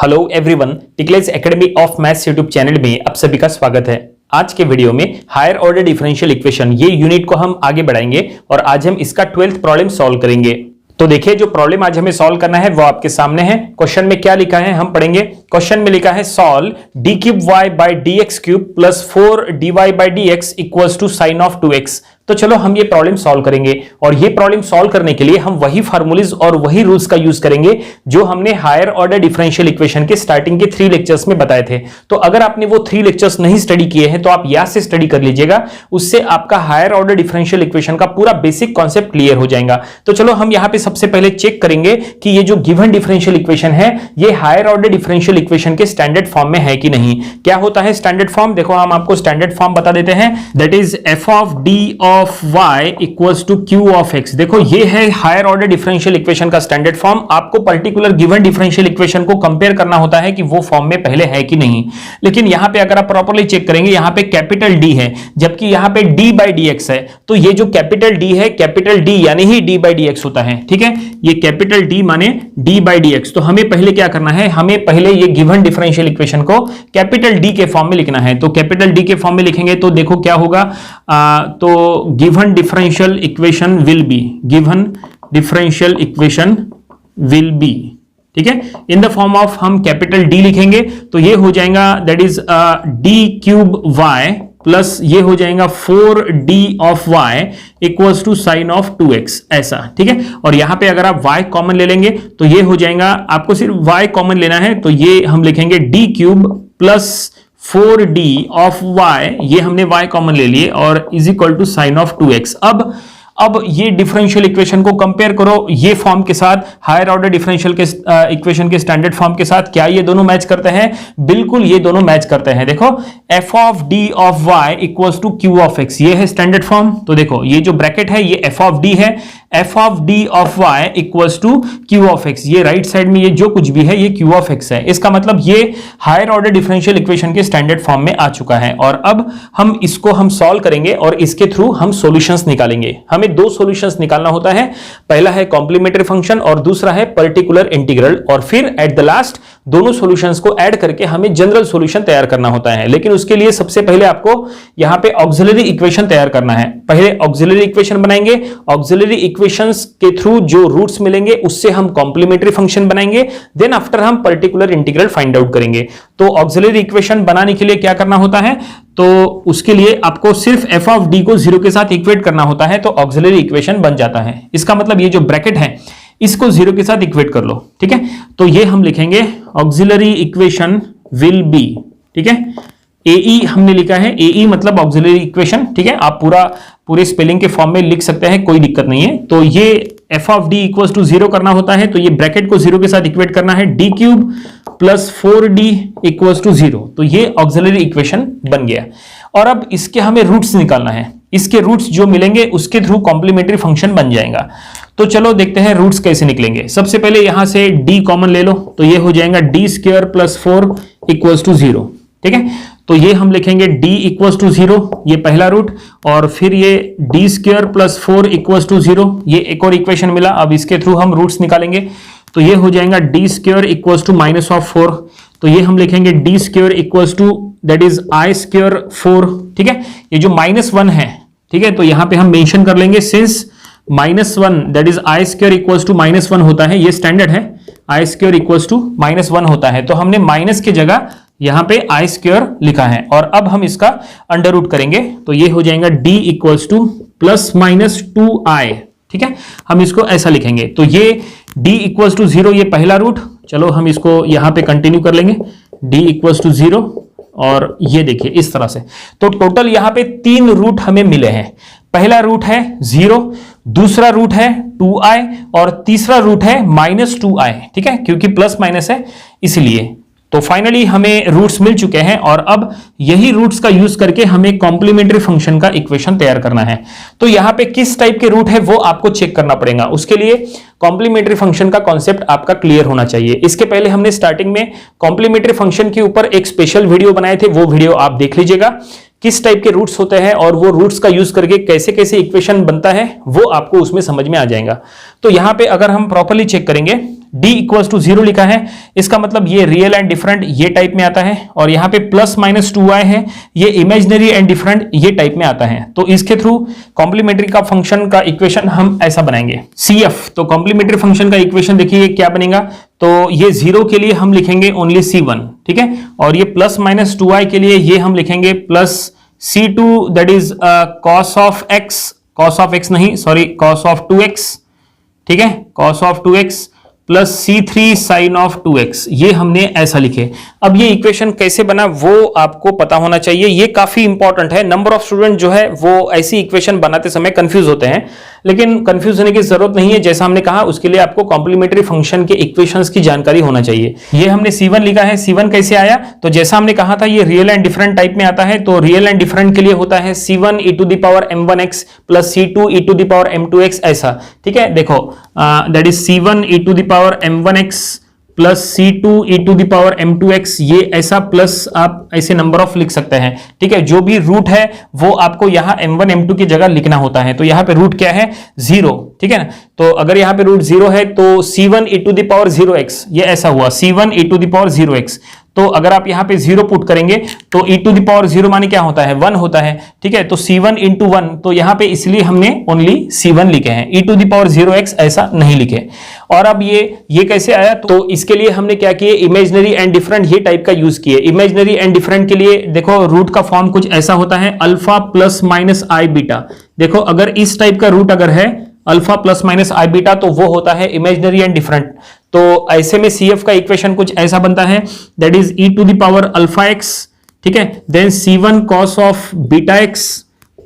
Hello everyone, टिकलेस academy of maths YouTube channel में आप सभी का स्वागत है। आज के वीडियो में हायर ऑर्डर डिफरेंशियल इक्वेशन ये यूनिट को हम आगे बढ़ाएंगे और आज हम इसका 12th प्रॉब्लम सॉल्व करेंगे। तो देखिए, जो प्रॉब्लम आज हमें सॉल्व करना है वो आपके सामने है। क्वेश्चन में क्या लिखा है हम पढ़ेंगे। क्वेश्चन में लिखा है solve d cube y by d x cube plus 4 d y by d x equals to sine of 2x। तो चलो हम ये प्रॉब्लम सॉल्व करेंगे और ये प्रॉब्लम सॉल्व करने के लिए हम वही फार्मूलेज और वही रूल्स का यूज करेंगे जो हमने हायर ऑर्डर डिफरेंशियल इक्वेशन के स्टार्टिंग के 3 लेक्चर्स में बताए थे। तो अगर आपने वो 3 लेक्चर्स नहीं स्टडी किए हैं तो आप यहां से स्टडी कर लीजिएगा, उससे आपका हायर ऑर्डर डिफरेंशियल इक्वेशन का पूरा बेसिक कॉन्सेप्ट क्लियर हो जाएगा। तो चलो हम यहां पे सबसे पहले चेक करेंगे कि ये जो गिवन डिफरेंशियल इक्वेशन है ये हायर ऑर्डर डिफरेंशियल इक्वेशन के स्टैंडर्ड फॉर्म में है कि नहीं। क्या होता है स्टैंडर्ड फॉर्म? देखो हम आपको स्टैंडर्ड फॉर्म बता देते हैं, that is f of d of y equals to q of x. देखो ये है हायर ऑर्डर डिफरेंशियल इक्वेशन का स्टैंडर्ड फॉर्म। आपको पर्टिकुलर गिवन डिफरेंशियल इक्वेशन को कंपेयर करना होता है कि वो फॉर्म में पहले है कि नहीं। लेकिन यहां पे अगर आप प्रॉपर्ली चेक करेंगे, यहां पे कैपिटल डी है जबकि यहां पे डी बाई डी एक्स है। तो ये जो कैपिटल डी है, कैपिटल डी यानी ही डी बाई डी एक्स होता है, ठीक है। ये कैपिटल डी माने डी बाई डी एक्स। तो हमें पहले क्या करना है, हमें पहले ये गिवन डिफरेंशियल इक्वेशन को कैपिटल डी के फॉर्म में लिखना है। तो कैपिटल डी के फॉर्म में लिखेंगे तो देखो क्या होगा, तो given differential equation will be, given differential equation will be, ठीक है, इन द फॉर्म ऑफ हम कैपिटल डी लिखेंगे तो ये हो जाएगा that is d cube y plus ये हो जाएगा 4d of y equals to sine of 2x, ऐसा, ठीक है। और यहां पे अगर आप y कॉमन ले लेंगे तो ये हो जाएगा, आपको सिर्फ y कॉमन लेना है तो ये हम लिखेंगे d cube plus 4d of y, ये हमने y कॉमन ले लिए और is equal to sine of 2x। अब ये डिफरेंशियल इक्वेशन को कंपेयर करो ये फॉर्म के साथ, हायर ऑर्डर डिफरेंशियल के इक्वेशन के स्टैंडर्ड फॉर्म के साथ। क्या ये दोनों मैच करते हैं? बिल्कुल ये दोनों मैच करते हैं। देखो f of d of y equals to q of x, ये है स्टैंडर्ड फॉर्म। तो देखो ये जो ब्रैकेट है ये f ऑफ d है, f of d of y equals to q of x। ये राइट साइड में ये जो कुछ भी है ये q ऑफ x है। इसका मतलब ये हायर ऑर्डर डिफरेंशियल इक्वेशन के स्टैंडर्ड फॉर्म में आ चुका है। और अब हम इसको हम सॉल्व करेंगे और इसके थ्रू हम सॉल्यूशंस निकालेंगे। हमें 2 सॉल्यूशंस निकालना होता है, पहला है कॉम्प्लीमेंट्री फंक्शन और दूसरा है पर्टिकुलर इंटीग्रल। और फिर एट द लास्ट दोनों सॉल्यूशंस को ऐड करके हमें जनरल सॉल्यूशन तैयार करना होता है। लेकिन उसके लिए सबसे पहले आपको यहां पे ऑक्सिलरी इक्वेशन तैयार करना है। पहले ऑक्सिलरी इक्वेशन बनाएंगे, ऑक्सिलरी इक्वेशंस के थ्रू जो रूट्स मिलेंगे उससे हम कॉम्प्लीमेंट्री फंक्शन बनाएंगे, देन आफ्टर हम पर्टिकुलर इंटीग्रल फाइंड आउट करेंगे। तो ऑक्सिलरी इक्वेशन बनाने के लिए क्या करना होता है, तो उसके लिए आपको सिर्फ f ऑफ d को 0 के साथ इक्वेट करना होता है तो ऑक्सिलरी इक्वेशन बन जाता है। इसका मतलब ये जो ब्रैकेट है इसको 0 के साथ इक्वेट कर लो, ठीक है। तो ये हम लिखेंगे ऑक्सिलरी इक्वेशन विल बी, ठीक है। AE हमने लिखा है, AE मतलब ऑक्सिलरी इक्वेशन, ठीक है। आप पूरे स्पेलिंग के फॉर्म में लिख सकते हैं, कोई दिक्कत नहीं है। तो ये f of d equals to 0 करना होता है तो ये ब्रैकेट को 0 के साथ इक्वेट करना है, d cube plus 4d equals to 0। तो ये ऑक्सिलरी इक्वेशन बन गया। और अब इसके हमें रूट्स निकालना है, इसके रूट्स जो मिलेंगे उसके थ्रू कॉम्प्लीमेंट्री फंक्शन बन जाएगा। तो चलो देखते हैं रूट्स कैसे निकलेंगे। सबसे पहले यहां से d कॉमन ले लो तो ये हो जाएगा d square plus 4 equals to 0, ठीक है। तो ये हम लिखेंगे d इक्वल्स टू 0, ये पहला रूट, और फिर ये d square plus 4 equals to 0, ये एक और इक्वेशन मिला। अब इसके थ्रू हम रूट्स निकालेंगे तो ये हो जाएगा d square equals to minus of 4। तो ये हम लिखेंगे d square equals to that is i square 4, ठीक है। ये जो -1 है, ठीक है, तो यहां पे हम मेंशन कर लेंगे since -1 that is i square equals to -1 होता है, ये स्टैंडर्ड है, i स्क्वायर इक्वल्स टू -1 होता है। तो हमने माइनस की जगह यहां पे i स्क्वायर लिखा है। और अब हम इसका अंडर रूट करेंगे तो ये हो जाएगा d equals two plus minus 2i, ठीक है। हम इसको ऐसा लिखेंगे तो ये d इक्वल्स टू 0, ये पहला रूट। चलो हम इसको यहां पे कंटिन्यू कर लेंगे, d इक्वल्स टू 0 और ये देखिए इस तरह से। तो टोटल यहां पे 3 रूट हमें मिले हैं। पहला रूट है 0, दूसरा रूट है 2i और तीसरा रूट है -2i, ठीक है, क्योंकि प्लस माइनस है इसलिए। तो फाइनली हमें रूट्स मिल चुके हैं और अब यही रूट्स का यूज करके हमें कॉम्प्लीमेंट्री फंक्शन का इक्वेशन तैयार करना है। तो यहां पे किस टाइप के रूट है वो आपको चेक करना पड़ेगा। उसके लिए कॉम्प्लीमेंट्री फंक्शन का कॉन्सेप्ट आपका क्लियर होना चाहिए। इसके पहले हमने स्टार्टिंग में कॉम्प्लीमेंट्री फंक्शन के ऊपर एक स्पेशल वीडियो बनाए थे, वो वीडियो आप देख लीजिएगा। किस टाइप के रूट्स होते हैं और वो रूट्स का यूज करके कैसे कैसे इक्वेशन बनता है वो आपको उसमें समझ में आ जाएगा। तो यहां पे अगर हम प्रॉपर्ली चेक करेंगे d इक्वल टू 0 लिखा है, इसका मतलब ये रियल एंड डिफरेंट ये टाइप में आता है, और यहाँ पे प्लस माइनस 2y है, ये इमेजिनरी एंड डिफरेंट ये टाइप में आता है। तो इसके थ्रू कॉम्प्लीमेंट्री का फंक्शन का इक्वेशन हम ऐसा बनाएंगे CF। तो कॉम्प्लीमेंट्री फंक्शन का इक्वेशन देखिए क्या बनेगा, तो ये 0 के लिए हम लिखेंगे ओनली C1, ठीक है, और ये प्लस माइनस 2y के लिए ये हम लिखेंगे plus C2 that is cos of x नहीं सॉरी cos ऑफ 2x, ठीक है, cos of 2x plus C3 sine of 2x, ये हमने ऐसा लिखे। अब ये इक्वेशन कैसे बना वो आपको पता होना चाहिए, ये काफी इंपॉर्टेंट है। नंबर ऑफ स्टूडेंट जो है वो ऐसी इक्वेशन बनाते समय कंफ्यूज होते हैं, लेकिन कंफ्यूज होने की जरूरत नहीं है। जैसा हमने कहा उसके लिए आपको कॉम्प्लीमेंट्री फंक्शन के इक्वेशंस की जानकारी होना चाहिए। ये हमने C1 लिखा है, C1 कैसे आया, तो जैसा हमने कहा था ये रियल एंड डिफरेंट टाइप में आता है, तो रियल एंड डिफरेंट के लिए होता है C1 e to the power m1x plus C2 e to the power m2x ऐसा, ठीक है। देखो that is C1 e to the power m1x plus C2 e to the power m2x, ये ऐसा प्लस आप ऐसे नंबर ऑफ लिख सकते हैं, ठीक है। जो भी रूट है वो आपको यहाँ m1 m2 की जगह लिखना होता है। तो यहाँ पे रूट क्या है 0, ठीक है ना। तो अगर यहाँ पे रूट 0 है तो C1 e to the power 0x, ये ऐसा हुआ C1 e to the power 0x। तो अगर आप यहाँ पे 0 पुट करेंगे तो e टू द पावर 0 माने क्या होता है 1 होता है, ठीक है। तो C1 इंटू 1, तो यहाँ पे इसलिए हमने ओनली C1 लिखे हैं, e to the power 0x ऐसा नहीं लिखे। और अब ये कैसे आया, तो इसके लिए हमने क्या किए, इमेजिनरी एंड डिफरेंट ये टाइप का यूज किए। इमेजिनरी एंड डिफरेंट के लिए देखो रूट का फॉर्म कुछ ऐसा होता है अल्फा प्लस माइनस आई बीटा। देखो अगर इस टाइप का रूट अगर है अल्फा प्लस माइनस आई बीटा तो वो होता है इमेजिनरी एंड डिफरेंट। तो ऐसे में CF का इक्वेशन कुछ ऐसा बनता है that is e to the power alpha x, ठीक है, then C1 cos of beta x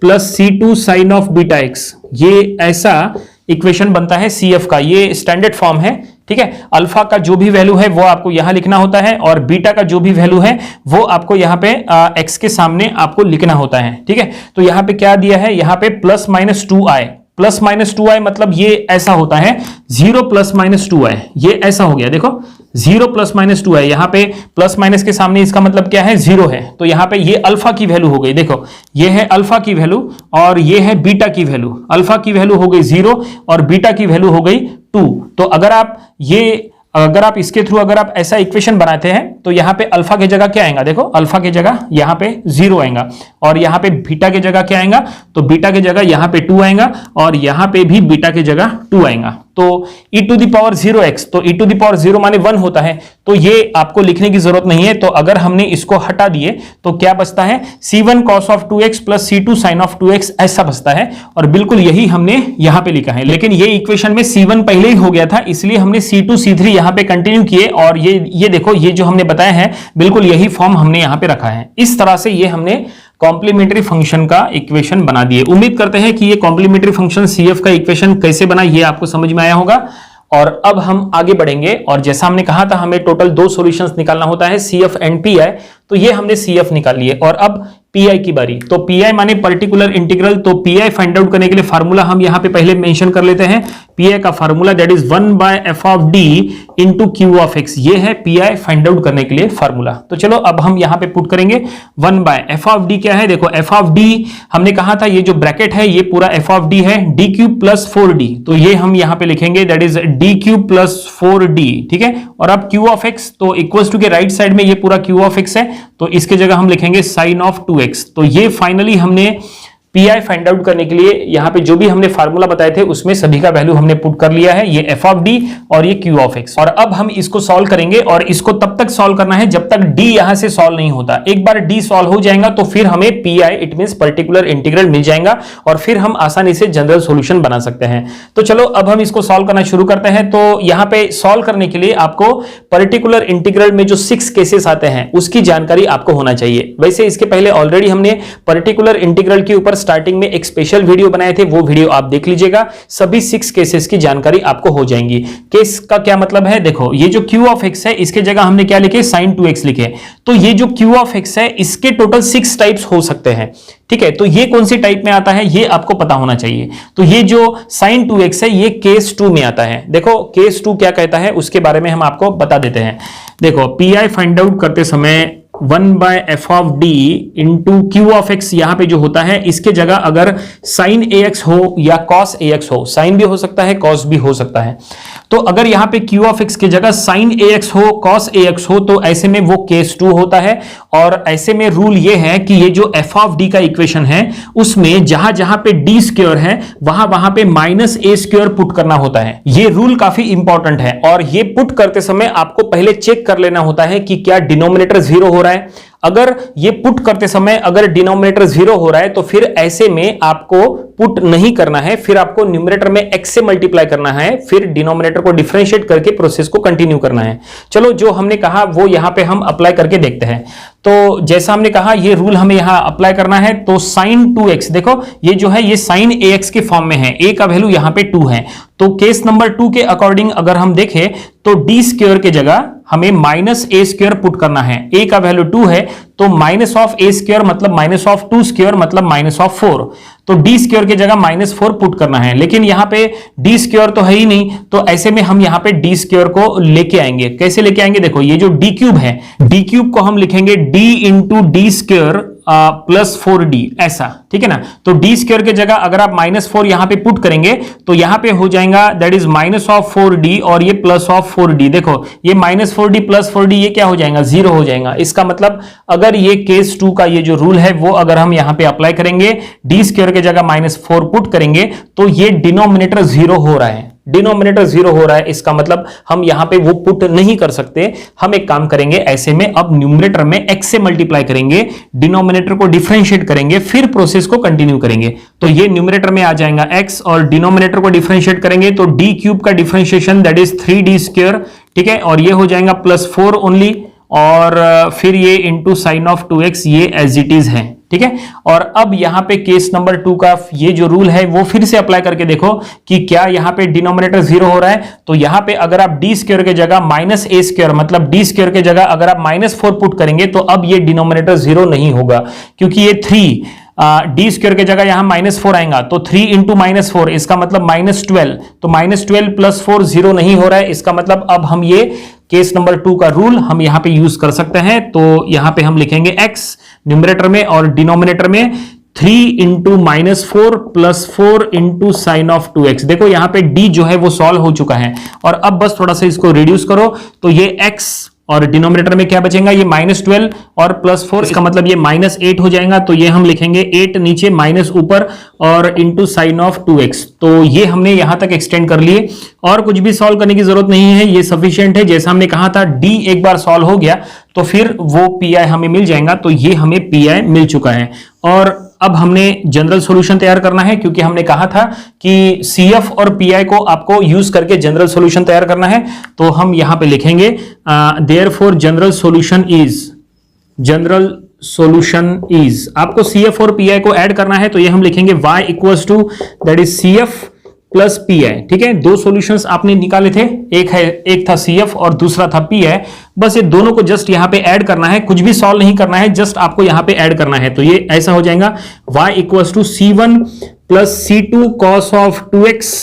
plus C2 sine of beta x, ये ऐसा इक्वेशन बनता है CF का। ये स्टैंडर्ड फॉर्म है, ठीक है। अल्फा का जो भी वैल्यू है वो आपको यहां लिखना होता है, और बीटा का जो भी वैल्यू है वो आपको यहां पे x के सामने आपको लिखना होता है, ठीक है। तो यहां पे क्या दिया है, यहां पे plus minus 2i, plus minus 2i मतलब ये ऐसा होता है 0 प्लस माइनस 2i, ये ऐसा हो गया। देखो 0 प्लस माइनस 2i, यहाँ पे प्लस माइनस के सामने इसका मतलब क्या है 0 है, तो यहाँ पे ये अल्फा की वैल्यू हो गई। देखो ये है अल्फा की वैल्यू और ये है बीटा की वैल्यू। अल्फा की वैल्यू हो गई 0 और बीटा की वैल्यू हो गई 2। तो अगर आप इसके थ्रू अगर आप ऐसा इक्वेशन बनाते हैं तो यहाँ पे अल्फा की जगह क्या आएगा, देखो अल्फा की जगह यहाँ पे 0 आएगा, और यहाँ पे बीटा की जगह क्या आएगा, तो बीटा की जगह यहाँ पे 2 आएगा, और यहाँ पे भी बीटा की जगह 2 आएगा। तो e to the power 0x, तो e टू द पावर 0 माने 1 होता है, तो ये आपको लिखने की जरूरत नहीं है। तो अगर हमने इसको हटा दिए तो क्या बचता है C1 cos of 2x plus C2 sine of 2x ऐसा बचता है, और बिल्कुल यही हमने यहाँ पे लिखा है। लेकिन ये इक्वेशन में C1 पहले ही हो गया था, इसलिए हमने C2 C3 यहाँ पे कंटिन्यू किए, और ये देखो ये जो हमने बताया है बिल्कुल यही फॉर्म हमने यहाँ पे रखा है। इस तरह से ये हमने कॉम्प्लीमेंट्री फंक्शन का इक्वेशन बना दिए। उम्मीद करते हैं कि ये कॉम्प्लीमेंट्री फंक्शन CF का इक्वेशन कैसे बना ये आपको समझ में आया होगा। और अब हम आगे बढ़ेंगे, और जैसा हमने कहा था हमें टोटल 2 सॉल्यूशंस निकालना होता है CF एंड PI, तो ये हमने CF निकाल लिए। और अब PI की बारी, तो PI माने पर्टिकुलर इंटीग्रल। तो PI फाइंड आउट करने के लिए फार्मूला हम यहाँ पे पहले मेंशन कर लेते हैं। PI का formula that is 1/f of d into q of x, ये है PI फाइंड आउट करने के लिए फार्मूला। तो चलो अब हम यहाँ पे पुट करेंगे 1/f ऑफ d क्या है, देखो f ऑफ d हमने कहा था ये जो ब्रैकेट है ये पूरा f ऑफ d है dq प्लस 4d, तो ये हम यहाँ पे लिखेंगे that is dq plus 4d, ठीक है। और अब q ऑफ x, तो इक्वल्स टू के राइट साइड में ये पूरा q ऑफ x है, तो इसके जगह हम लिखेंगे साइन ऑफ 2x। तो ये फाइनली हमने PI फाइंड आउट करने के लिए यहाँ पे जो भी हमने फार्मूला बताए थे उसमें सभी का वैल्यू हमने पुट कर लिया है, ये f ऑफ d और ये q ऑफ x। और अब हम इसको सॉल्व करेंगे, और इसको तब तक सॉल्व करना है जब तक d यहां से सॉल्व नहीं होता। एक बार d सॉल्व हो जाएगा तो फिर हमें PI it means particular integral मिल जाएगा, और फिर हम आसानी से जनरल सॉल्यूशन बना सकते हैं। तो चलो अब हम इसको सॉल्व करना शुरू करते हैं। तो यहाँ पे सॉल्व करने के लिए आपको पर्टिकुलर इंटीग्रल में जो 6 केसेस आते हैं उसकी जानकारी आपको होना चाहिए। वैसे इसके पहले ऑलरेडी हमने पर्टिकुलर इंटीग्रल के ऊपर स्टार्टिंग में एक स्पेशल वीडियो बनाए थे, वो वीडियो आप देख लीजिएगा। सभी 6 केसेस की जानकारी आपको हो जाएंगी। केस का क्या मतलब है, देखो ये जो q ऑफ x है इसके जगह हमने क्या लिखे sin 2x लिखे, तो ये जो q ऑफ x है इसके टोटल 6 टाइप्स हो सकते हैं, ठीक है। तो ये कौन सी टाइप में आता है ये आपको पता होना चाहिए। तो ये जो sin 2x है ये केस 2 में आता है। देखो केस 2 क्या कहता है उसके बारे में हम आपको बता देते हैं। देखो PI फाइंड आउट करते समय 1/f of d into q of x यहाँ पे जो होता है इसके जगह अगर sin ax हो या cos ax हो, sin भी हो सकता है cos भी हो सकता है, तो अगर यहां पे q ऑफ x की जगह sin ax हो, cos ax हो, तो ऐसे में वो केस 2 होता है। और ऐसे में रूल ये है कि ये जो f ऑफ d का इक्वेशन है उसमें जहां जहां पे d स्क्वायर है वहां वहां पे माइनस a स्क्वायर पुट करना होता है। ये रूल काफी इंपॉर्टेंट है और ये पुट करते समय आपको पहले चेक कर लेना होता है कि क्या डिनोमिनेटर 0 हो रहा है। अगर ये पुट करते समय अगर डिनोमिनेटर 0 हो रहा है तो फिर ऐसे में आपको पुट नहीं करना है, फिर आपको न्यूमरेटर में x से मल्टीप्लाई करना है, फिर डिनोमिनेटर को डिफरेंशिएट करके प्रोसेस को कंटिन्यू करना है। चलो जो हमने कहा वो यहां पे हम अप्लाई करके देखते हैं। तो जैसा हमने कहा ये रूल हमें यहां अप्लाई करना है। तो sin 2x देखो ये जो है ये sin ax के फॉर्म में है, a का वैल्यू यहां पे 2 है। तो केस नंबर 2 के अकॉर्डिंग अगर हम देखें तो d स्क्वायर के जगह हमें माइनस a स्क्वायर पुट करना है। a का वैल्यू 2 है तो माइनस ऑफ a स्क्वायर मतलब माइनस ऑफ 2 स्क्वायर मतलब माइनस ऑफ 4। तो d स्क्वायर की जगह माइनस 4 पुट करना है, लेकिन यहां पे d स्क्वायर तो है ही नहीं, तो ऐसे में हम यहां पे d स्क्वायर को लेके आएंगे। कैसे लेके आएंगे? देखो ये जो d क्यूब है, d क्यूब को हम लिखेंगे d into D square plus 4d ऐसा, ठीक है ना। तो d स्क्वायर की जगह अगर आप माइनस 4 यहां पे पुट करेंगे तो यहां पे हो जाएगा that is minus of 4d और ये प्लस ऑफ 4d। देखो ये माइनस 4d प्लस 4d ये क्या हो जाएगा? 0 हो जाएगा। इसका मतलब अगर ये केस 2 का ये जो रूल है वो अगर हम यहां पे अप्लाई करेंगे, d स्क्वायर की जगह माइनस 4 पुट करेंगे तो ये डिनोमिनेटर 0 हो रहा है, डिनोमिनेटर 0 हो रहा है। इसका मतलब हम यहां पे वो पुट नहीं कर सकते। हम एक काम करेंगे ऐसे में, अब न्यूमरेटर में x से मल्टीप्लाई करेंगे, डिनोमिनेटर को डिफरेंशिएट करेंगे, फिर प्रोसेस को कंटिन्यू करेंगे। तो ये न्यूमरेटर में आ जाएगा x और डिनोमिनेटर को डिफरेंशिएट करेंगे तो d क्यूब का differentiation that is 3d square, ठीक है, और ये हो जाएगा प्लस 4 ओनली, और फिर ये इंटू साइन ऑफ 2x ये एज इट इज है, ठीक है। और अब यहां पे केस नंबर 2 का ये जो रूल है वो फिर से अप्लाई करके देखो कि क्या यहां पे डिनोमिनेटर 0 हो रहा है। तो यहां पे अगर आप d स्क्वायर के जगह माइनस a स्क्वायर मतलब d स्क्वायर के जगह अगर आप माइनस 4 पुट करेंगे तो अब ये डिनोमिनेटर 0 नहीं होगा, क्योंकि ये 3 डी स्क्वायर की जगह यहां माइनस 4 आएगा तो 3 इंटू माइनस 4 इसका मतलब माइनस 12, तो माइनस 12 प्लस 4 0 नहीं हो रहा है। इसका मतलब अब हम ये केस नंबर 2 का रूल हम यहां पे यूज कर सकते हैं। तो यहां पे हम लिखेंगे x न्यूमरेटर में और डिनोमिनेटर में 3 into minus 4 plus 4 into sine of 2x। देखो यहां पे d जो है वो सॉल्व हो चुका है और अब बस थोड़ा सा इसको रिड्यूस करो तो ये x और डिनोमिनेटर में क्या बचेगा? ये माइनस 12 और प्लस 4, इसका मतलब ये माइनस 8 हो जाएगा। तो ये हम लिखेंगे 8 नीचे माइनस ऊपर और इंटू साइन ऑफ 2x। तो ये हमने यहां तक एक्सटेंड कर लिए और कुछ भी सॉल्व करने की जरूरत नहीं है, ये सफिशिएंट है। जैसा हमने कहा था d एक बार सॉल्व हो गया तो फिर वो pi हमें मिल जाएगा, तो ये हमें pi मिल चुका है। और अब हमने जनरल सॉल्यूशन तैयार करना है, क्योंकि हमने कहा था कि CF और PI को आपको यूज करके जनरल सॉल्यूशन तैयार करना है। तो हम यहां पे लिखेंगे देयरफॉर जनरल सॉल्यूशन इज आपको CF और PI को ऐड करना है। तो ये हम लिखेंगे y equals to that is CF plus PI, ठीक है। दो सॉल्यूशंस आपने निकाले थे, एक था CF और दूसरा था PI। बस ये दोनों को जस्ट यहां पे ऐड करना है, कुछ भी सॉल्व नहीं करना है, जस्ट आपको यहां पे ऐड करना है। तो ये ऐसा हो जाएगा y equals to C1 plus C2 cos of 2x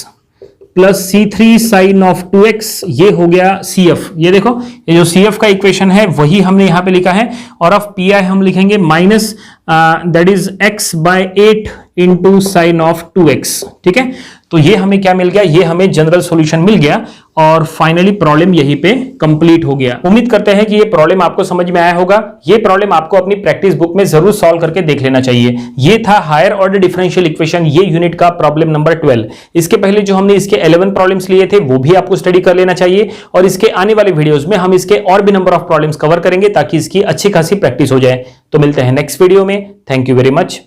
plus C3 sine of 2x, ये हो गया CF। ये देखो ये जो CF का इक्वेशन है वही हमने यहां पे लिखा है। और अब PI हम लिखेंगे minus that is x by 8 into sine of 2x, ठीक है। तो ये हमें क्या मिल गया? ये हमें जनरल सॉल्यूशन मिल गया और फाइनली प्रॉब्लम यहीं पे कंप्लीट हो गया। उम्मीद करते हैं कि ये प्रॉब्लम आपको समझ में आया होगा। ये प्रॉब्लम आपको अपनी प्रैक्टिस बुक में जरूर सॉल्व करके देख लेना चाहिए। ये था हायर ऑर्डर डिफरेंशियल इक्वेशन, ये यूनिट का प्रॉब्लम नंबर 12। इसके पहले जो हमने इसके 11 प्रॉब्लम्स लिए थे वो भी आपको स्टडी कर लेना चाहिए और इसके आने वाले वीडियोस में हम इसके और भी नंबर ऑफ प्रॉब्लम्स कवर करेंगे ताकि इसकी अच्छी खासी प्रैक्टिस हो जाए। तो मिलते हैं नेक्स्ट वीडियो में। Thank you very much.